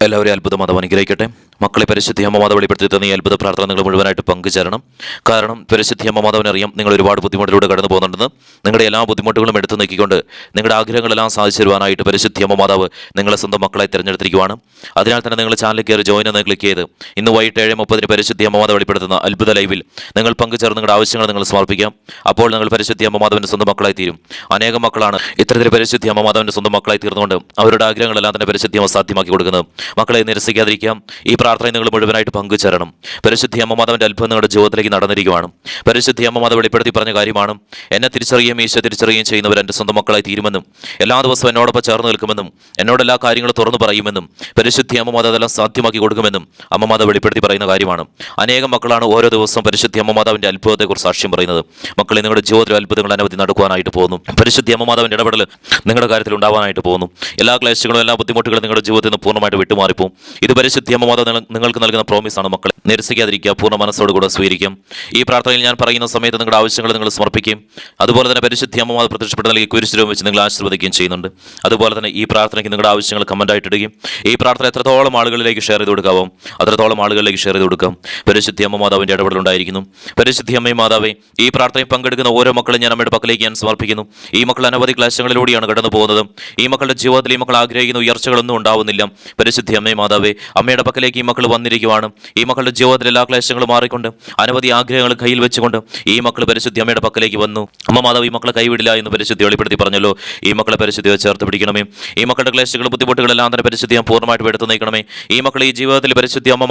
എല്ലാവരെയും അത്ഭുതമാതാവ് അനുഗ്രഹിക്കട്ടെ. മക്കളെ, പരിശുദ്ധി അമ്മമാതാവ് വെളിപ്പെടുത്തി തന്ന ഈ അത്ഭുത പ്രാർത്ഥന നിങ്ങൾ മുഴുവനായിട്ട് പങ്കുചേരണം. കാരണം പരിശുദ്ധി അമ്മമാതാവിനെ അറിയാം നിങ്ങൾ ഒരുപാട് ബുദ്ധിമുട്ടിലൂടെ കടന്നു പോകുന്നുണ്ടെന്ന്. നിങ്ങളുടെ എല്ലാ ബുദ്ധിമുട്ടുകളും എടുത്തു നീക്കിക്കൊണ്ട് നിങ്ങളുടെ ആഗ്രഹങ്ങളെല്ലാം സാധിച്ചു തരുവാനായിട്ട് പരിശുദ്ധി അമ്മമാതാവ് നിങ്ങളെ സ്വന്തം മക്കളായി തിരഞ്ഞെടുത്തിരിക്കുകയാണ്. അതിനാൽ തന്നെ നിങ്ങൾ ചാനലിൽ കയറി ജോയിൻ എന്ന് ക്ലിക്ക് ചെയ്ത് ഇന്ന് വൈകിട്ട് 7:30 പരിശുദ്ധി അമ്മമാതാവ് വെളിപ്പെടുത്തുന്ന അത്ഭുത ലൈവിൽ നിങ്ങൾ പങ്കുചേർന്ന് നിങ്ങളുടെ ആവശ്യങ്ങൾ നിങ്ങൾ സമർപ്പിക്കാം. അപ്പോൾ നിങ്ങൾ പരിശുദ്ധി അമ്മമാതാവിൻ്റെ സ്വന്തം മക്കളായി തീരും. അനേകം മക്കളാണ് ഇത്തരത്തിൽ പരിശുദ്ധി അമ്മമാതാവിൻ്റെ സ്വന്തം മക്കളായി തീർന്നുകൊണ്ട് അവരുടെ ആഗ്രഹങ്ങളെല്ലാം തന്നെ പരിശുദ്ധി അമ്മ സാധ്യമാക്കി കൊടുക്കുന്നത്. മക്കളെ, നിരസിക്കാതിരിക്കാം. ഈ പ്രാർത്ഥന നിങ്ങൾ മുഴുവനായിട്ട് പങ്കുചേരണം. പരിശുദ്ധി അമ്മമാതാവിൻ്റെ അത്ഭുതം നിങ്ങളുടെ ജീവിതത്തിലേക്ക് നടന്നിരിക്കുകയാണ്. പരിശുദ്ധി അമ്മമാതാവ് വെളിപ്പെടുത്തി പറഞ്ഞ കാര്യമാണ്, എന്നെ തിരിച്ചറിയുകയും ഈശോ തിരിച്ചറിയുകയും ചെയ്യുന്നവർ എൻ്റെ സ്വന്തം മക്കളായി തീരുമെന്നും എല്ലാ ദിവസവും എന്നോടൊപ്പം ചേർന്ന് നിൽക്കുമെന്നും എന്നോട് എല്ലാ കാര്യങ്ങളും തുറന്നു പറയുമെന്നും പരിശുദ്ധി അമ്മമാതാവ് അതെല്ലാം സാധ്യമാക്കി കൊടുക്കുമെന്നും അമ്മമാതാവ് വെളിപ്പെടുത്തി പറയുന്ന കാര്യമാണ്. അനേകം മക്കളാണ് ഓരോ ദിവസവും പരിശുദ്ധി അമ്മമാതാവിൻ്റെ അത്ഭുതത്തെക്കുറിച്ച് സാക്ഷ്യം പറയുന്നത്. മക്കളെ, നിങ്ങളുടെ ജീവിതത്തിൽ അത്ഭുതങ്ങൾ അനവധി നടക്കുവാനായിട്ട് പോകുന്നു. പരിശുദ്ധി അമ്മമാതാവിൻ്റെ ഇടപെടൽ നിങ്ങളുടെ കാര്യത്തിൽ ഉണ്ടാവാനായിട്ട് പോകുന്നു. എല്ലാ ക്ലേശങ്ങളും എല്ലാ ബുദ്ധിമുട്ടുകളും നിങ്ങളുടെ ജീവിതത്തിൽ നിന്ന് പൂർണ്ണമായിട്ട് വിട്ടുമാറിപ്പോകും. ഇത് പരിശുദ്ധി അമ്മമാതാവ് നിങ്ങൾക്ക് നൽകുന്ന പ്രോമിസാണ്. മക്കളെ, നിരസിക്കാതിരിക്കുക, പൂർണ്ണ മനസ്സോടുകൂടെ സ്വീകരിക്കും. ഈ പ്രാർത്ഥനയിൽ ഞാൻ പറയുന്ന സമയത്ത് നിങ്ങളുടെ ആവശ്യങ്ങൾ നിങ്ങൾ സമർപ്പിക്കുകയും അതുപോലെ തന്നെ പരിശുദ്ധി അമ്മമാതാവ് പ്രത്യക്ഷപ്പെട്ട് നൽകി കുരിശിലും വെച്ച് നിങ്ങൾ ആശീർവദിക്കുകയും ചെയ്യുന്നുണ്ട്. അതുപോലെ തന്നെ ഈ പ്രാർത്ഥനയ്ക്ക് നിങ്ങളുടെ ആവശ്യങ്ങൾ കമൻ്റായിട്ട് ഇടുകയും ഈ പ്രാർത്ഥന എത്രത്തോളം ആളുകളിലേക്ക് ഷെയർ ചെയ്ത് കൊടുക്കാവോ അത്രത്തോളം ആളുകളിലേക്ക് ഷെയർ ചെയ്ത് കൊടുക്കാം. പരിശുദ്ധി അമ്മമാതാവിൻ്റെ ഇടപെടലുണ്ടായിരിക്കുന്നു. പരിശുദ്ധി അമ്മയും മാതാവേ, ഈ പ്രാർത്ഥനയിൽ പങ്കെടുക്കുന്ന ഓരോ മക്കളും ഞാൻ അമ്മയുടെ പക്കലേക്ക് ഞാൻ സമർപ്പിക്കുന്നു. ഈ മക്കൾ അനവധി ക്ലേശങ്ങളിലൂടെയാണ് കടന്നു പോകുന്നത്. ഈ മക്കളുടെ ജീവിതത്തിൽ ഈ മക്കൾ ആഗ്രഹിക്കുന്ന ഉയർച്ചകളൊന്നും ഉണ്ടാവുന്നില്ല. പരിശുദ്ധി അമ്മയും മാതാവേ, അമ്മയുടെ പക്കലേക്ക് ഈ മക്കൾ വന്നിരിക്കുവാണ്. ഈ മക്കളുടെ ജീവിതത്തിൽ എല്ലാ ക്ലേശങ്ങളും മാറിക്കൊണ്ട് അനവധി ആഗ്രഹങ്ങൾ കയ്യിൽ വെച്ചുകൊണ്ട് ഈ മക്കൾ പരിശുദ്ധി അമ്മയുടെ പക്കലേക്ക് വന്നു. അമ്മ മാതാവ് ഈ മക്കളെ കൈവിടില്ല എന്ന് പരിശുദ്ധി വെളിപ്പെടുത്തി പറഞ്ഞല്ലോ. ഈ മക്കളെ പരിശുദ്ധിയെ ചേർത്ത് പിടിക്കണമേ. ഈ മക്കളുടെ ക്ലേശങ്ങളും ബുദ്ധിമുട്ടുകളെല്ലാം തന്നെ പരിശുദ്ധി പൂർണ്ണമായിട്ട് എടുത്തു നീക്കണമേ. ഈ മക്കൾ ഈ ജീവിതത്തിൽ പരിശുദ്ധി അമ്മ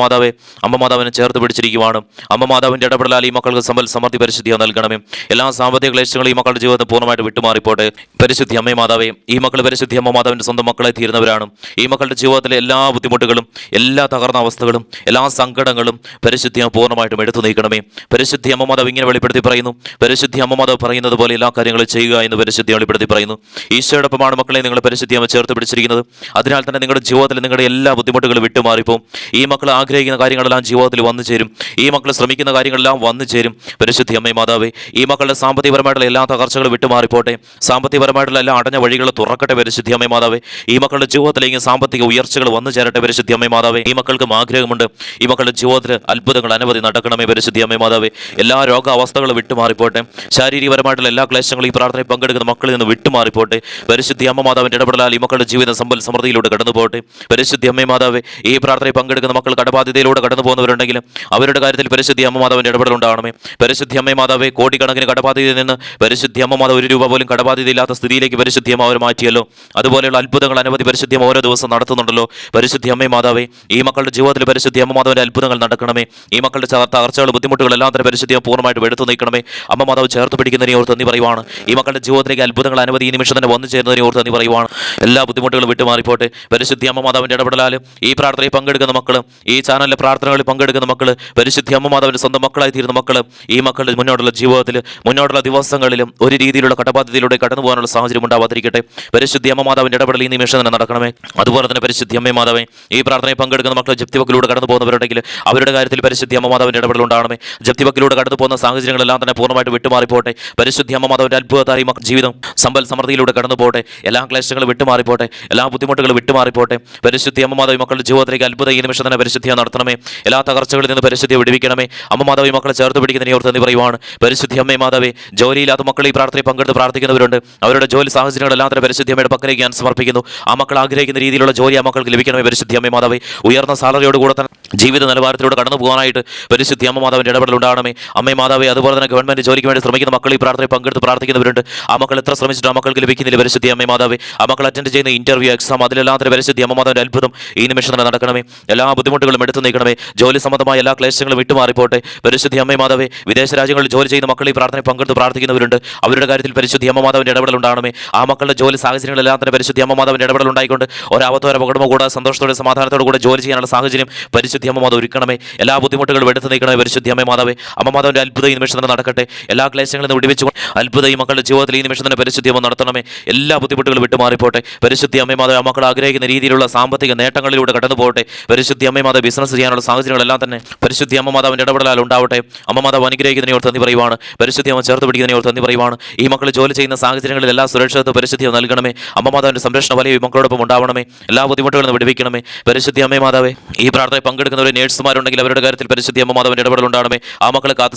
മാതാവിനെ ചേർത്ത് പിടിച്ചിരിക്കുവാണ്. അമ്മ മാതാവിൻ്റെ ഇടപെടലാൽ ഈ മക്കൾക്ക് സമൃദ്ധി പരിശുദ്ധിയെ നൽകണമേ. എല്ലാ സാമ്പത്തിക ക്ലേശങ്ങളും ഈ മക്കളുടെ ജീവിതത്തിൽ പൂർണ്ണമായിട്ട് വിട്ടുമാറിപ്പോട്ടെ. പരിശുദ്ധി അമ്മ മാതാവേ, ഈ മക്കൾ പരിശുദ്ധി അമ്മ മാതാവിൻ്റെ സ്വന്തം മക്കളായി തീരുന്നവരാണ്. ഈ മക്കളുടെ ജീവിതത്തിലെ എല്ലാ ബുദ്ധിമുട്ടുകളും എല്ലാ തകർന്ന അവസ്ഥകളും എല്ലാ സങ്കടങ്ങളും പരിശുദ്ധി പൂർണ്ണമായിട്ടും എടുത്തു നീക്കണമേ. പരിശുദ്ധി അമ്മ മാതാവ് ഇങ്ങനെ വെളിപ്പെടുത്തി പറയുന്നു. പരിശുദ്ധി അമ്മ മാതാവ് പറയുന്നത് പോലെ എല്ലാ കാര്യങ്ങളും ചെയ്യുക എന്ന് പരിശുദ്ധി വെളിപ്പെടുത്തി പറയുന്നു. ഈശോയോടൊപ്പമാണ് മക്കളെ നിങ്ങൾ പരിശുദ്ധി അമ്മ ചേർത്ത് പിടിച്ചിരിക്കുന്നത്. അതിനാൽ തന്നെ നിങ്ങളുടെ ജീവിതത്തിൽ നിങ്ങളുടെ എല്ലാ ബുദ്ധിമുട്ടുകളും വിട്ടുമാറിപ്പോവും. ഈ മക്കൾ ആഗ്രഹിക്കുന്ന കാര്യങ്ങളെല്ലാം ജീവിതത്തിൽ വന്നു ചേരും. ഈ മക്കൾ ശ്രമിക്കുന്ന കാര്യങ്ങളെല്ലാം വന്നു ചേരും. പരിശുദ്ധി അമ്മ മാതാവേ, ഈ മക്കളുടെ സാമ്പത്തികപരമായിട്ടുള്ള എല്ലാ തകർച്ചകളും വിട്ടുമാറിപ്പോട്ടെ. സാമ്പത്തികപരമായിട്ടുള്ള എല്ലാ അടഞ്ഞ വഴികൾ തുറക്കട്ടെ. പരിശുദ്ധി അമ്മ മാതാവേ, ഈ മക്കളുടെ ജീവിതത്തിലേക്ക് സാമ്പത്തിക ഉയർച്ചകൾ വന്നു ചേരട്ടെ. പരിശുദ്ധി അമ്മ മാതാവേ, ഈ മക്കൾക്കും ആഗ്രഹമുണ്ട്. ഈ മക്കളുടെ ജീവിതത്തിൽ അത്ഭുതങ്ങൾ അനവധി നടക്കണമേ. പരിശുദ്ധി അമ്മ മാതാവേ, എല്ലാ രോഗാവസ്ഥകളും വിട്ടുമാറിപ്പോട്ടെ. ശാരീരികപരമായിട്ടുള്ള എല്ലാ ക്ലേശങ്ങളും ഈ പ്രാർത്ഥനയിൽ പങ്കെടുക്കുന്ന മക്കളിൽ നിന്ന് വിട്ടുമാറിപ്പോട്ടെ. പരിശുദ്ധി അമ്മ മാതാവിൻ്റെ ഇടപെടലാൽ ഈ മക്കളുടെ ജീവിതം സമൃദ്ധിയിലൂടെ കടന്നു പോകട്ടെ. പരിശുദ്ധി അമ്മ മാതാവേ, ഈ പ്രാർത്ഥനയിൽ പങ്കെടുക്കുന്ന മക്കൾ കടബാധ്യതയിലൂടെ കടന്നു പോകുന്നവരുണ്ടെങ്കിലും അവരുടെ കാര്യത്തിൽ പരിശുദ്ധി അമ്മ മാതാവിൻ്റെ ഇടപെടൽ ഉണ്ടാകണമേ. പരിശുദ്ധി അമ്മ മാതാവേ, കോടിക്കണക്കിന് കടബാധ്യതയിൽ നിന്ന് പരിശുദ്ധി അമ്മ മാതാവ് 1 രൂപ പോലും കടബാധ്യതയില്ലാത്ത സ്ഥിതിയിലേക്ക് പരിശുദ്ധി അമ്മ അവർ മാറ്റിയല്ലോ. അതുപോലെയുള്ള അത്ഭുതങ്ങൾ അനവധി പരിശുദ്ധി അമ്മ ഓരോ ദിവസം നടത്തുന്നുണ്ടല്ലോ. പരിശുദ്ധി അമ്മ മാതാവേ, ഈ മക്കളുടെ ജീവിതത്തിൽ പരിശുദ്ധി അമ്മ മാതാവിൻ്റെ അത്ഭുതങ്ങൾ നടക്കണമേ. ഈ മക്കളുടെ തകർച്ചകൾ ബുദ്ധിമുട്ടുകൾ എല്ലാം തന്നെ പരിശുദ്ധി പൂർണ്ണമായിട്ട് എടുത്തു നീക്കണമേ. അമ്മ മാതാവ് ചേർത്ത് പിടിക്കുന്നതിനെ ഓർത്ത് നന്ദി പറയുവാണ്. ഈ മക്കളുടെ ജീവിതത്തിലേക്ക് അത്ഭുതങ്ങൾ അനവധി ഈ നിമിഷം തന്നെ വന്നു ചേരുന്നതിനെ ഓർത്ത് നന്ദി പറയുവാണ്. എല്ലാ ബുദ്ധിമുട്ടുകളും വിട്ടുമാറിപ്പോട്ടെ. പരിശുദ്ധി അമ്മ മാതാവിൻ്റെ ഇടപെടലാലും ഈ പ്രാർത്ഥനയിൽ പങ്കെടുക്കുന്ന മക്കൾ, ഈ ചാനലിലെ പ്രാർത്ഥനകളിൽ പങ്കെടുക്കുന്ന മക്കൾ, പരിശുദ്ധി അമ്മ മാതാവിൻ്റെ സ്വന്തം മക്കളായി തീരുന്ന മക്കൾ, ഈ മക്കളുടെ മുന്നോട്ടുള്ള ജീവിതത്തിൽ മുന്നോട്ടുള്ള ദിവസങ്ങളിലും ഒരു രീതിയിലുള്ള കടബാധ്യതയിലൂടെ കടന്നു പോകാനുള്ള സാഹചര്യം ഉണ്ടാവാതിരിക്കട്ടെ. പരിശുദ്ധി അമ്മ മാതാവിൻ്റെ ഇടപെടൽ ഈ നിമിഷം തന്നെ നടക്കണമേ. അതുപോലെ തന്നെ പരിശുദ്ധി അമ്മ മാതാവേ, ഈ പ്രാർത്ഥനയിൽ പങ്കെടുക്കുന്ന മക്കൾ ജപ്തിവക്കിലൂടെ കടന്നു പോകുന്നവരുണ്ടെങ്കിൽ അവരുടെ കാര്യത്തിൽ പരിശുദ്ധി അമ്മ മാതാവിൻ്റെ ഇടപെടൽ ഉണ്ടാകണമേ. ജപ്തിവക്കിലൂടെ കടന്നു പോകുന്ന സാഹചര്യങ്ങളെല്ലാം തന്നെ പൂർണ്ണമായിട്ട് വിട്ടുമാറിപ്പോട്ടെ. പരിശുദ്ധി അമ്മ മാതാവിൻ്റെ അത്ഭുതത്തായി ജീവിതം സമൃദ്ധിയിലൂടെ കടന്നു പോട്ടെ. എല്ലാ ക്ലേശങ്ങളും വിട്ടുമാറിപ്പോട്ടെ. എല്ലാ ബുദ്ധിമുട്ടുകളും വിട്ടുമാറിപ്പോട്ടെ. പരിശുദ്ധി അമ്മ മാതാവ് മക്കളുടെ ജീവിതത്തിലേക്ക് അത്ഭുതം ഈ നിമിഷം തന്നെ പരിശുദ്ധിയെ നടത്തണമേ. എല്ലാ തകർച്ചകളിൽ നിന്ന് പരിശുദ്ധിയെ വിടുവിക്കണമേ. അമ്മ മാതാവ് മക്കളെ ചേർത്ത് പിടിക്കുന്നതിനെ ഓർത്ത് നന്ദി പറയുവാണ്. പരിശുദ്ധി അമ്മ മാതാവേ, ജോലിയില്ലാത്ത മക്കൾ ഈ പ്രാർത്ഥനയിൽ പങ്കെടുത്ത് പ്രാർത്ഥിക്കുന്നവരുണ്ട്. അവരുടെ ജോലി സാഹചര്യങ്ങളെല്ലാം തന്നെ പരിശുദ്ധി അമ്മയുടെ പക്കലേക്ക് ഞാൻ സമർപ്പിക്കുന്നു. ആ മക്കൾ ആഗ്രഹിക്കുന്ന രീതിയിലുള്ള ജോലി ആ മക്കൾക്ക് ലഭിക്കണമേ. പരിശുദ്ധി അമ്മ മാതാവേ, ഉയർന്ന സാലറിയോട് കൂടെ തന്നെ ജീവിത നിലവാരത്തിലൂടെ കടന്നു പോകാനായിട്ട് പരിശുദ്ധി അമ്മ മാതാവിൻ്റെ ഇടപെടൽ ഉണ്ടാകണമേ. അമ്മ മാതാവേ, അതുപോലെ തന്നെ ഗവൺമെന്റ് ജോലിക്ക് വേണ്ടി ശ്രമിക്കുന്ന മക്കൾ ഈ പ്രാർത്ഥനയിൽ പങ്കെടുത്ത് പ്രാർത്ഥിക്കുന്നവരുണ്ട്. ആ മക്കൾ എത്ര ശ്രമിച്ചിട്ട് ആ മക്കൾക്ക് ലഭിക്കുന്നില്ല. പരിശുദ്ധി അമ്മ മാതാവേ, ആ മക്കൾ അറ്റൻഡ് ചെയ്യുന്ന ഇന്റർവ്യൂ എക്സാം അതിലെല്ലാം തന്നെ പരിശുദ്ധി അമ്മ മാതാവിൻ്റെ അത്ഭുതം ഈ നിമിഷം തന്നെ നടക്കണമേ. എല്ലാ ബുദ്ധിമുട്ടുകളും എടുത്തു നീക്കണമേ. ജോലി സംബന്ധമായ എല്ലാ ക്ലേശങ്ങളും വിട്ടുമാറിപ്പോട്ടെ. പരിശുദ്ധി അമ്മ മാതാവേ, വിദേശ രാജ്യങ്ങളിൽ ജോലി ചെയ്യുന്ന മക്കൾ ഈ പ്രാർത്ഥനയിൽ പങ്കെടുത്ത് പ്രാർത്ഥിക്കുന്നവരുണ്ട്. അവരുടെ കാര്യത്തിൽ പരിശുദ്ധി അമ്മ മാതാവിൻ്റെ ഇടപെടൽ ഉണ്ടാകണമേ. ആ മക്കളുടെ ജോലി സാഹചര്യങ്ങളെല്ലാം തന്നെ പരിശുദ്ധി അമ്മ മാതാവിൻ്റെ ഇടപെടൽ ഉണ്ടായിക്കൊണ്ട് ഒരവത്തോ അപകടമോ കൂടാതെ സന്തോഷത്തോടെ സമാധാനത്തോടു കൂടെ ജോലി ചെയ്യാനുള്ള സാഹചര്യം പരിശുദ്ധി പരിശുദ്ധി അമ്മ മാതാവ് ഒരുക്കണമേ. എല്ലാ ബുദ്ധിമുട്ടുകളും എടുത്തു നീക്കണമേ പരിശുദ്ധി അമ്മ മാതാവേ. അമ്മ മാതാവിന്റെ അത്ഭുത ഈ നിമിഷം തന്നെ നടക്കട്ടെ. എല്ലാ ക്ലേശങ്ങളിൽ നിന്ന് വിടുവിച്ചു അത്ഭുത ഈ മക്കളുടെ ജീവിതത്തിൽ ഈ നിമിഷം തന്നെ പരിശുദ്ധി അമ്മ നടത്തണമേ. എല്ലാ ബുദ്ധിമുട്ടുകളും വിട്ടുമാറിപ്പോട്ടെ പരിശുദ്ധി അമ്മ മാതാവ്. മക്കൾ ആഗ്രഹിക്കുന്ന രീതിയിലുള്ള സാമ്പത്തിക നേട്ടങ്ങളിലൂടെ കടന്നു പോകട്ടെ പരിശുദ്ധി അമ്മ മാതാവ്. ബിസിനസ് ചെയ്യാനുള്ള സാഹചര്യങ്ങളെല്ലാം തന്നെ പരിശുദ്ധി അമ്മ മാതാവിന്റെ ഇടപെടലാൽ ഉണ്ടാവട്ടെ. അമ്മ മാതാവ് അനുഗ്രഹിക്കുന്നതിനെ ഓർത്ത് നന്ദി പറയുവാണ്. പരിശുദ്ധി അമ്മ ചേർത്ത് പിടിക്കുന്നതിനെ ഓർത്ത് നന്ദി പറയുവാണ്. ഈ മക്കൾ ജോലി ചെയ്യുന്ന സാഹചര്യങ്ങളിൽ എല്ലാ സുരക്ഷിതത്വം പരിശുദ്ധി നൽകണമേ. അമ്മ മാതാവിന്റെ സംരക്ഷണ വലയ ഈ മക്കളോടൊപ്പം ഉണ്ടാവണമേ. എല്ലാ ബുദ്ധിമുട്ടുകളും വിടുവിക്കണമേ പരിശുദ്ധി അമ്മ മാതാവേ. ഈ പ്രാർത്ഥനയിൽ പങ്കെടുക്കുന്നവരെ നേഴ്സുമാരുണ്ടെങ്കിൽ അവരുടെ കാര്യത്തിൽ പരിശുദ്ധി അമ്മ മാതാവിന്റെ ഇടപെടൽ ഉണ്ടാവണമേ. ആ മക്കളെ കാത്ത്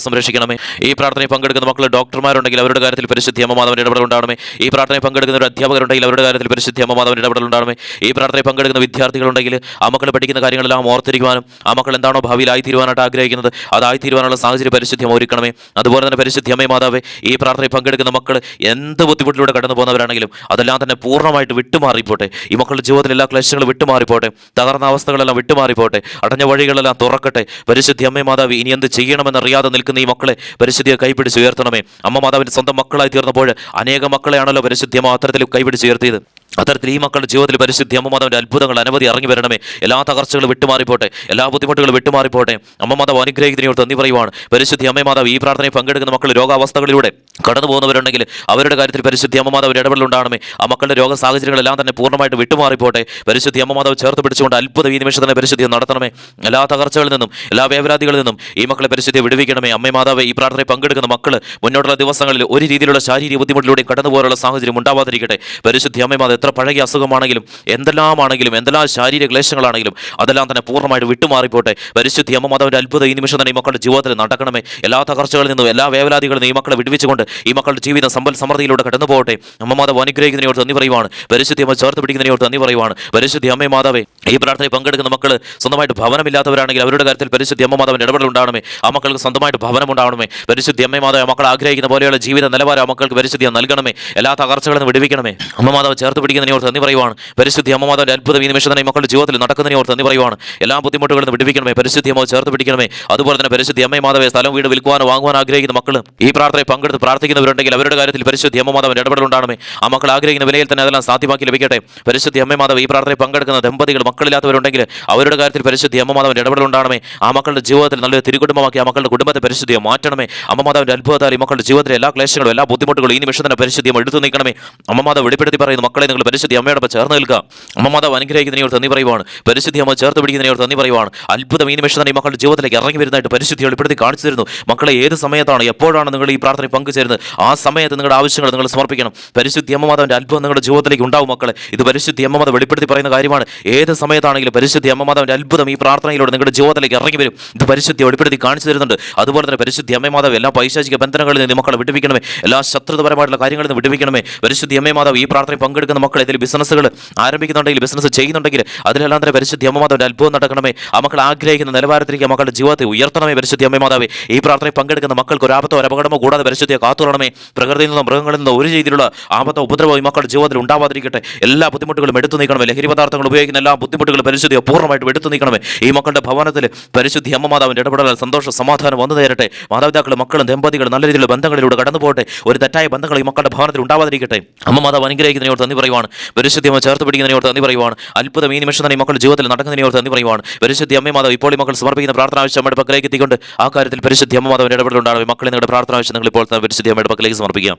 സംരക്ഷിക്കണമേ. ഈ പ്രാർത്ഥനയിൽ പങ്കെടുക്കുന്ന മക്കൾ ഡോക്ടർമാരുണ്ടെങ്കിൽ അവരുടെ കാര്യത്തിൽ പരിശുദ്ധി അമ്മ മാതാവിന്റെ ഇടപെടൽ ഉണ്ടാവണമേ. ഈ പ്രാർത്ഥനയിൽ പങ്കെടുക്കുന്ന ഒരു അധ്യാപകരുണ്ടെങ്കിൽ അവരുടെ കാര്യത്തിൽ പരിശുദ്ധി അമ്മ മാതാവിന്റെ ഇടപെടൽ ഉണ്ടാവണമേ. ഈ പ്രാർത്ഥനയിൽ പങ്കെടുക്കുന്ന വിദ്യാർത്ഥികളുണ്ടെങ്കിൽ ആ മക്കൾ പഠിക്കുന്ന കാര്യങ്ങളെല്ലാം ഓർത്തിരിക്കുവാനും ആ മക്കൾ എന്താണോ ഭാവിയിൽ ആയിത്തീരുവാനായിട്ട് ആഗ്രഹിക്കുന്നത് അതായിത്തീരുവാനുള്ള സാഹചര്യം പരിശുദ്ധി അമ്മ ഒരുക്കണമേ. അതുപോലെ തന്നെ പരിശുദ്ധി അമ്മ മാതാവേ, ഈ പ്രാർത്ഥനയിൽ പങ്കെടുക്കുന്ന മക്കൾ എന്ത് ബുദ്ധിമുട്ടിലൂടെ കടന്നു പോകുന്നവരാണെങ്കിലും അതെല്ലാം തന്നെ പൂർണ്ണമായിട്ട് വിട്ടുമാറിപ്പോട്ടെ. ഈ മക്കളുടെ ജീവിതത്തിൽ എല്ലാ ക്ലേശങ്ങളും വിട്ടുമാറിപ്പോട്ടെ. തകർന്ന അവസ്ഥകളെല്ലാം വിട്ടുമാറിപ്പോട്ടെ. അടഞ്ഞ വഴികളെല്ലാം തുറക്കട്ടെ പരിശുദ്ധി അമ്മ മാതാവ്. ഇനി എന്ത് ചെയ്യണമെന്നറിയാതെ നിൽക്കുന്ന ഈ മക്കളെ പരിശുദ്ധിയെ കൈപിടിച്ച് ഉയർത്തണമേ. അമ്മ മാതാവിന്റെ സ്വന്തം മക്കളായി തീർന്നപ്പോൾ അനേക മക്കളെയാണല്ലോ പരിശുദ്ധി അമ്മ അത്തരത്തിൽ കൈപിടിച്ച് ഉയർത്തിയത്. അത്തരത്തിൽ ഈ മക്കളുടെ ജീവിതത്തിൽ പരിശുദ്ധി അമ്മ മാതാവിന്റെ അത്ഭുതങ്ങൾ അനവധി ഇറങ്ങി വരണമേ. എല്ലാ തകർച്ചകളും വിട്ടുമാറിപ്പോട്ടെ. എല്ലാ ബുദ്ധിമുട്ടുകളും വിട്ടുമാറിപ്പോട്ടെ. അമ്മ മാതാവ് അനുഗ്രഹിക്കുന്നതിനോട് നന്ദി പറയുവാണ്. പരിശുദ്ധി അമ്മ മാതാവ്. ഈ പ്രാർത്ഥനയിൽ പങ്കെടുക്കുന്ന മക്കൾ രോഗാവസ്ഥകളിലൂടെ കടന്നു പോകുന്നവരുണ്ടെങ്കിൽ അവരുടെ കാര്യത്തിൽ പരിശുദ്ധി അമ്മ മാതാവിന്റെ ഇടപെടലുണ്ടാകണമേ. ആ മക്കളുടെ രോഗ സാഹചര്യങ്ങളെല്ലാം തന്നെ പൂർണ്ണമായിട്ട് വിട്ടുമാറിപ്പോട്ടെ. പരിശുദ്ധി അമ്മ മാതാവ് ചേർത്ത് പിടിച്ചുകൊണ്ട് അത്ഭുതം ഈ നിമിഷം തന്നെ പരിശുദ്ധി നടത്തണമേ. എല്ലാ തകർച്ചകളിൽ നിന്നും എല്ലാ വേവലാതികളിൽ നിന്നും ഈ മക്കളെ പരിശുദ്ധിയെ വിടുവിക്കണമേ. അമ്മ മാതാവ്. ഈ പ്രാർത്ഥനയിൽ പങ്കെടുക്കുന്ന മക്കൾ മുന്നോട്ടുള്ള ദിവസങ്ങളിൽ ഒരു രീതിയിലുള്ള ശാരീരിക ബുദ്ധിമുട്ടിലൂടെ കടന്നു പോകാനുള്ള സാഹചര്യം ഉണ്ടാവാതിരിക്കട്ടെ. പരിശുദ്ധി അമ്മ മാതാവ്. എത്ര പഴകിയ അസുഖമാണെങ്കിലും എന്തെല്ലാം ശാരീരിക ക്ലേശങ്ങളാണെങ്കിലും അതെല്ലാം തന്നെ പൂർണ്ണമായിട്ട് വിട്ടുമാറിപ്പോട്ടെ. പരിശുദ്ധി അമ്മ മാതാവിന്റെ അത്ഭുതം ഈ നിമിഷം തന്നെ ഈ മക്കളുടെ ജീവിതത്തിൽ നടക്കണമേ. എല്ലാ തകർച്ചകളിൽ നിന്നും എല്ലാ വേവലാതികളിൽ നിന്നും ഈ മക്കളെ വിടുവിച്ചുകൊണ്ട് ഈ മക്കളുടെ ജീവിതം സമ്പൽ സമൃദ്ധിയിലൂടെ കടന്നു പോകട്ടെ. അമ്മ മാതാവ് അനുഗ്രഹിക്കുന്നതിനോട് നന്ദി പറയുവാണ്. പരിശുദ്ധി അമ്മ ചേർത്ത് പിടിക്കുന്നതിനോട് നന്ദി പറയുവാണ്. പരിശുദ്ധി അമ്മ മാതാവേ. ഈ പ്രാർത്ഥനയിൽ പങ്കെടുക്കുന്ന മക്കൾ സ്വന്തമായിട്ട് ഭവനമില്ലാത്തവരാണെങ്കിൽ അവരുടെ കാര്യത്തിൽ പരിശുദ്ധി അമ്മ മാതാവിന്റെ ഇടപെടൽ ഉണ്ടാവണമേ. ആ മക്കൾക്ക് സ്വന്തമായിട്ട് ഭവനം ഉണ്ടാവണമേ. പരിശുദ്ധി അമ്മ മാതാവ്. മക്കൾ ആഗ്രഹിക്കുന്ന പോലെയുള്ള ജീവിത നിലവാരം മക്കൾക്ക് പരിശുദ്ധി നൽകണമേ. എല്ലാ തകർച്ചകളും വിടുവിക്കണമേ. അമ്മ മാതാവ് ചേർത്ത് പിടിക്കുന്നതിനോട് നന്ദി പറയുവാണ്. പരിശുദ്ധി അമ്മ മാതാവിന്റെ അത്ഭുതം ഈ നിമിഷം തന്നെ മക്കളുടെ ജീവിതത്തിൽ നടക്കുന്നതിനോട് നന്ദി പറയുവാണ്. എല്ലാ ബുദ്ധിമുട്ടുകളും വിടുവിക്കണമേ. പരിശുദ്ധി അമ്മ ചേർത്ത് പിടിക്കണമേ. അതുപോലെ തന്നെ പരിശുദ്ധി അമ്മ മാതാവേ. സ്ഥലം വീട് വിൽക്കുവാനോ വാങ്ങുവാൻ ആഗ്രഹിക്കുന്ന മക്കൾ ഈ പ്രാർത്ഥനയിൽ പങ്കെടുത്ത് പ്രാർത്ഥിക്കുന്നവരുണ്ടെങ്കിൽ അവരുടെ കാര്യത്തിൽ പരിശുദ്ധി അമ്മ മാതാവിന്റെ ഇടപെടൽ ഉണ്ടാകണമേ. ആ മക്കൾ ആഗ്രഹിക്കുന്ന വിലയിൽ തന്നെ അതെല്ലാം സാധ്യമാക്കി ലഭിക്കട്ടെ. പരിശുദ്ധി അമ്മ മാതാവ്. ഈ പ്രാർത്ഥനയിൽ പങ്കെടുക്കുന്ന ദമ്പതികൾ മക്കളില്ലാത്തവരുണ്ടെങ്കിൽ അവരുടെ കാര്യത്തിൽ പരിശുദ്ധി അമ്മ മാതാവിന്റെ ഇടപെടൽ ഉണ്ടാകണമേ. ആ മക്കളുടെ ജീവിതത്തിൽ നല്ലൊരു തിരുകുടുംബമാക്കി ആ മക്കളുടെ കുടുംബത്തെ പരിശുദ്ധിയെ മാറ്റണമേ. അമ്മ മാതാവിന്റെ അത്ഭുതത്താൽ ഈ മക്കളുടെ ജീവിതത്തിലെ എല്ലാ ക്ലേശങ്ങളും എല്ലാ ബുദ്ധിമുട്ടുകളും ഈ നിമിഷം തന്നെ പരിശുദ്ധിയും എടുത്തു നീക്കണമേ. അമ്മ മാതാവ് വെളിപ്പെടുത്തി പറയുന്നു, മക്കളെ നിങ്ങൾ പരിശുദ്ധി അമ്മയോടൊപ്പം ചേർന്ന് നിൽക്കുക. അമ്മ മാതാവ് അനുഗ്രഹിക്കുന്നതിനോട് നന്ദി പറയുവാണ്. പരിശുദ്ധി അമ്മ ചേർത്ത് പിടിക്കുന്നതിനോട് നന്ദി പറയുവാണ്. അത്ഭുതം ഈ നിമിഷം തന്നെ ഈ മക്കളുടെ ജീവിതത്തിലേക്ക് ഇറങ്ങി വരുന്നതായിട്ട് പരിശുദ്ധി വെളിപ്പെടുത്തി കാണിച്ചു തരുന്നു. മക്കളെ ഏത് സമയത്താണ് എപ്പോഴാണ് നിങ്ങൾ ഈ പ്രാർത്ഥനയിൽ പങ്കുചേരുന്നത് ആ സമയത്ത് നിങ്ങളുടെ ആവശ്യങ്ങൾ നിങ്ങൾ സമർപ്പിക്കണം. പരിശുദ്ധി അമ്മ മാതാവിന്റെ അത്ഭുതം നിങ്ങളുടെ ജീവിതത്തിലേക്ക് ഉണ്ടാവും മക്കളെ. ഇത് പരിശുദ്ധി അമ്മ മാതാവ് വെളിപ്പെടുത്തി പറയുന്ന കാര്യമാണ്. ഏത് സമയത്താണെങ്കിലും പരിശുദ്ധി അമ്മ മാതാവിന്റെ അത്ഭുതം ഈ പ്രാർത്ഥനയിലൂടെ നിങ്ങളുടെ ജീവിതത്തിലേക്ക് ഇറങ്ങി വരും. ഇത് പരിശുദ്ധി വെളിപ്പെടുത്തി കാണിച്ചു തരുന്നുണ്ട്. അതുപോലെ തന്നെ പരിശുദ്ധി അമ്മ മാതാവ് എല്ലാ പൈശാചിക ബന്ധനങ്ങളിൽ നിന്ന് മക്കളെ വിടുവിക്കണമേ. എല്ലാ ശത്രുതപരമായിട്ടുള്ള കാര്യങ്ങളിൽ നിന്ന് വിടുവിക്കണമേ. പരിശുദ്ധി അമ്മ മാതാവ്. ഈ പ്രാർത്ഥനയിൽ പങ്കെടുക്കുന്ന മക്കളെ ഇതിൽ ബിസിനസ്സുകൾ ആരംഭിക്കുന്നുണ്ടെങ്കിൽ ബിസിനസ് ചെയ്യുന്നുണ്ടെങ്കിൽ അതിലെല്ലാം തന്നെ പരിശുദ്ധി അമ്മ മാതാവിന്റെ അത്ഭുതം നടക്കണമേ. ആ മക്കൾ ആഗ്രഹിക്കുന്ന നിലവാരത്തിലേക്ക് മക്കളുടെ ജീവിതത്തെ ഉയർത്തണമേ. പരിശുദ്ധി അമ്മ മാതാവേ. ഈ പ്രാർത്ഥനയിൽ പങ്കെടുക്കുന്ന മക്കൾക്ക് ഒരു ആപത്തോ അപകടമോ കൂടാതെ പരിശുദ്ധിയെ കാത്തുകൊള്ളണമേ. പ്രകൃതിയിൽ നിന്നോ മൃഗങ്ങളിൽ നിന്നോ ഒരു രീതിയിലുള്ള ആപത്തോ ഉപദ്രവോ ഈ മക്കളുടെ ജീവിതത്തിൽ ഉണ്ടാവാതിരിക്കട്ടെ. എല്ലാ ബുദ്ധിമുട്ടുകളും എടുത്തു നീക്കണമേ. ലഹരി പദാർത്ഥങ്ങൾ ഉപയോഗിക്കുന്ന എല്ലാ ബുദ്ധിമുട്ടുകളും പരിശുദ്ധിയെ പൂർണ്ണമായിട്ട് എടുത്തു നീക്കണമേ. ഈ മക്കളുടെ ഭവനത്തിൽ പരിശുദ്ധി അമ്മ മാതാവിന്റെ ഇടപെടൽ സന്തോഷ സമാധാനം വന്നു നേരട്ടെ. മാതാപിതാക്കളും മക്കളും ദമ്പതികളും നല്ല രീതിയിലുള്ള ബന്ധങ്ങളിലൂടെ കടന്നു പോകട്ടെ. ഒരു തെറ്റായ ബന്ധങ്ങൾ ഈ മക്കളുടെ ഭവനത്തിൽ ഉണ്ടാവാതിരിക്കട്ടെ. അമ്മ മാതാവ് അനുഗ്രഹിക്കുന്നതിനോട് നന്ദി പറയുവാണ്. പരിശുദ്ധി അമ്മ ചേർത്ത് പിടിക്കുന്നതിനോട് നന്ദി പറയുവാണ്. അത്ഭുതം ഈ നിമിഷം തന്നെ ഈ മക്കളുടെ ജീവിതത്തിൽ നടക്കുന്നതിനോട് നന്ദി പറയുവാണ്. പരിശുദ്ധി അമ്മ മാതാവ്. ഇപ്പോൾ ഈ മക്കൾ സമർപ്പിക്കുന്ന പ്രാർത്ഥന ആവശ്യം അമ്മയുടെ പക്കലേക്ക് എത്തിക്കൊണ്ട് ആ കാര്യത്തിൽ പരിശുദ്ധി അമ്മ മാതാവിന്റെ ഇടപെടൽ ഉണ്ടാകണം. മക്കളെ നിങ്ങളുടെ പ്രാർത്ഥന ആവശ്യം നിങ്ങൾ ഇപ്പോൾ തന്നെ പരിശുദ്ധി അമ്മയുടെ പക്കലേക്ക് സമർപ്പിക്കാം.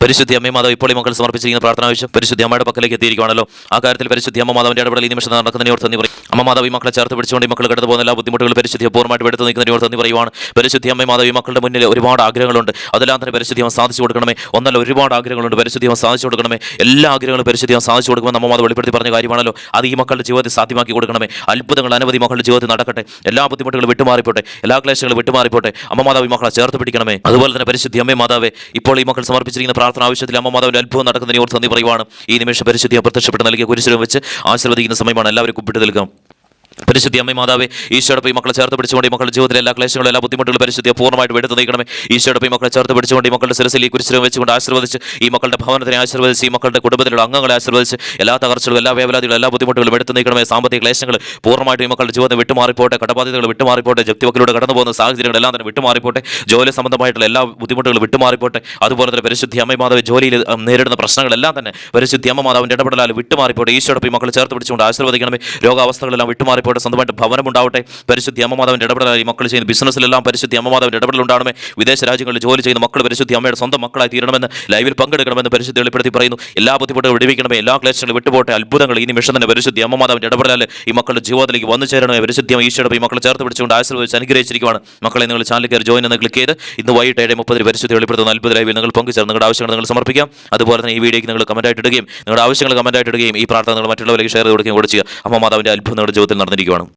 പരിശുദ്ധി അമ്മ മാതാവ്. ഇപ്പോൾ ഈ മക്കൾ സമർപ്പിച്ചിരിക്കുന്ന പ്രാർത്ഥന ആവശ്യം പരിശുദ്ധി അമ്മയുടെ പക്കലേക്ക് എത്തിയിരിക്കുകയാണല്ലോ. ആ കാര്യത്തിൽ പരിശുദ്ധി അമ്മ മാതാവിന്റെ ഇടപെടൽ ഈ നിമിഷം നടക്കുന്നതിനോട് നന്ദി പറയും. അമ്മ മാതാവ് ഈ മക്കളെ ചേർത്ത് പിടിച്ചുകൊണ്ട് ഈ മക്കൾ കടന്നു പോകുന്ന എല്ലാ ബുദ്ധിമുട്ടുകളും പരിശുദ്ധിയെ പൂർണ്ണമായിട്ട് എടുത്തു നിൽക്കുന്നതിനോട് നന്ദി പറയുവാണ്. പരിശുദ്ധി അമ്മ മാതാവ്. ഈ മക്കളുടെ മുന്നിൽ ഒരുപാട് ആഗ്രഹങ്ങളുണ്ട്. അതെല്ലാം തന്നെ പരിശുദ്ധി അമ്മ സാധിച്ചു കൊടുക്കണമേ. ഒന്നല്ല ഒരുപാട് ആഗ്രഹങ്ങളുണ്ട്. പരിശുദ്ധി അമ്മ സാധിച്ചു കൊടുക്കണമേ. എല്ലാ ആഗ്രഹങ്ങളും പരിശുദ്ധി അമ്മ സാധിച്ചു കൊടുക്കുമെന്ന് അമ്മ മാതാവ് വെളിപ്പെടുത്തി പറഞ്ഞ കാര്യമാണല്ലോ. അത് ഈ മക്കളുടെ ജീവിതത്തിൽ സാധ്യമാക്കി കൊടുക്കണമേ. അത്ഭുതങ്ങൾ അനവധി മക്കളുടെ ജീവിതത്തിൽ നടക്കട്ടെ. എല്ലാ ബുദ്ധിമുട്ടുകളും വിട്ടുമാറിപ്പോട്ടെ. എല്ലാ ക്ലേശങ്ങളും വിട്ടുമാറിപ്പോട്ടെ. അമ്മ മാതാവ് ഈ മക്കളെ ചേർത്ത് പിടിക്കണമേ. അതുപോലെ തന്നെ പരിശുദ്ധി അമ്മ മാതാവേ. ഇപ്പോൾ ഈ മക്കൾ സമർപ്പിച്ചിരിക്കുന്ന പ്രാർത്ഥന ആവശ്യത്തിൽ അമ്മ മാതാവിന്റെ അത്ഭുതം നടക്കുന്നതിനെ ഓർത്ത് നന്ദി പറയുവാണ്. ഈ നിമിഷം പരിശുദ്ധി പ്രത്യക്ഷപ്പെട്ട് നൽകിയ കുരിശിലും വെച്ച് ആശീർവദിക്കുന്ന സമയമാണ്. എല്ലാവരും കുപ്പിട്ട് നിൽക്കാം. പരിശുദ്ധ അമ്മ മാതാവേ, ഈശോടൊപ്പം ഈ മക്കളെ ചേർത്ത് പിടിച്ചുകൊണ്ട് ഈ മക്കളുടെ ജീവിതത്തിലെ എല്ലാ ക്ലേശങ്ങളും എല്ലാ ബുദ്ധിമുട്ടുകളും പരിശുദ്ധിയെ പൂർണ്ണമായിട്ട് എടുത്ത് നീക്കണമേ. ഈശോടൊപ്പം ഈ മക്കളെ ചേർത്ത് പിടിച്ചുകൊണ്ട് ഈ മക്കളുടെ ശിരസിൽ ഈ കുരിശിലും വെച്ചുകൊണ്ട് ആശീർവദിച്ച് ഈ മക്കളുടെ ഭവനത്തിനെ ആശീർവദിച്ച് ഈ മക്കളുടെ കുടുംബത്തിലുള്ള അംഗങ്ങളെ ആശീർവദിച്ച് എല്ലാ തകർച്ചകളും എല്ലാ വേവലാതികളും എല്ലാ ബുദ്ധിമുട്ടുകളും എടുത്ത് നീക്കണമേ. സാമ്പത്തിക ക്ലേശങ്ങൾ പൂർണ്ണമായിട്ട് ഈ മക്കളുടെ ജീവിതം വിട്ടുമാറിപ്പോട്ടെ. കടബാധ്യതകൾ വിട്ടുമാറിപ്പോട്ടെ. ജപ്തിവക്കിലൂടെ കടന്നു പോകുന്ന സാഹചര്യങ്ങളെല്ലാം തന്നെ വിട്ടുമാറിപ്പോട്ടെ. ജോലി സംബന്ധമായിട്ടുള്ള എല്ലാ ബുദ്ധിമുട്ടുകളും വിട്ടുമാറിപ്പോട്ടെ. അതുപോലെ തന്നെ പരിശുദ്ധ അമ്മ മാതാവ് ജോലിയിൽ നേരിടുന്ന പ്രശ്നങ്ങളെല്ലാം തന്നെ പരിശുദ്ധ അമ്മ മാതാവിൻ്റെ ഇടപെടലാൽ വിട്ടുമാറിപ്പോട്ടെ. ഈശോടൊപ്പം ഈ മക്കളെ ചേർത്ത് പിടിച്ചുകൊണ്ട് ആശീർവദിക്കണമേ. രോഗാവസ്ഥകളെല്ലാം വിട്ടുമാറിപ്പോട്ടെ. സ്വന്തമായിട്ട് ഭവനമുണ്ടാവട്ടെ. പരിശുദ്ധ അമ്മ മാതാവിൻ്റെ ഇടപെടലായി മക്കൾ ചെയ്യുന്ന ബിസിനസ്സിലെല്ലാം പരിശുദ്ധ അമ്മ മാതാവിൻ്റെ ഇടപെടലുണ്ടാകണമേ. വിദേശ രാജ്യങ്ങളിൽ ജോലി ചെയ്യുന്ന മക്കൾ പരിശുദ്ധ അമ്മയുടെ സ്വന്തം മക്കളായി തീരണമെന്ന് ലൈവിൽ പങ്കെടുക്കണമെന്ന് പരിശുദ്ധ വെളിപ്പെടുത്തി പറയുന്നു. എല്ലാ ബുദ്ധിമുട്ടുകളും വിടുവിക്കണമേ. എല്ലാ ക്ലേശങ്ങളും വിട്ടുപോട്ടെ. അത്ഭുതങ്ങൾ ഈ നിമിഷം തന്നെ പരിശുദ്ധ അമ്മ മാതാവിൻ്റെ ഇടപെടലാൽ ഈ മക്കളുടെ ജീവിതത്തിലേക്ക് വന്നു ചേരണമേ. പരിശുദ്ധ ഈശോയുടെ ഈ മക്കളെ ചേർത്ത് പിടിച്ചുകൊണ്ട് ആശീർവദിച്ച് അനുഗ്രഹിച്ചിരിക്കുകയാണ്. മക്കളെ നിങ്ങൾ ചാനൽ കയറി ജോയിൻ എന്ന് ക്ലിക്ക് ചെയ്ത് ഇന്ന് വൈകിട്ട് 7:30 പരിശുദ്ധ വെളിപ്പെടുത്തുന്ന അത്ഭുത ലൈവിൽ നിങ്ങൾ പങ്കുചേർന്ന് നിങ്ങളുടെ ആവശ്യങ്ങൾ നിങ്ങൾ സമർപ്പിക്കാം. അതുപോലെ തന്നെ ഈ വീഡിയോയ്ക്ക് നിങ്ങൾ കമൻറ്റായിട്ട് ഇടുകയും നിങ്ങളുടെ ആവശ്യങ്ങൾ കമൻറ്റായിട്ട് ഇടുകയും ഈ പ്രാർത്ഥന നിങ്ങൾ മറ്റുള്ളവരിലേക്ക് ഷെയർ ചെയ്ത് കൊടുക്കുകയും കൂടെ ചെയ്യുക. അമ്മ മാതാവിൻ്റെ അത്ഭുതം നിങ്ങളുടെ ജീവിതത്തിൽ നടന്നിരിക്കുകയാണ്.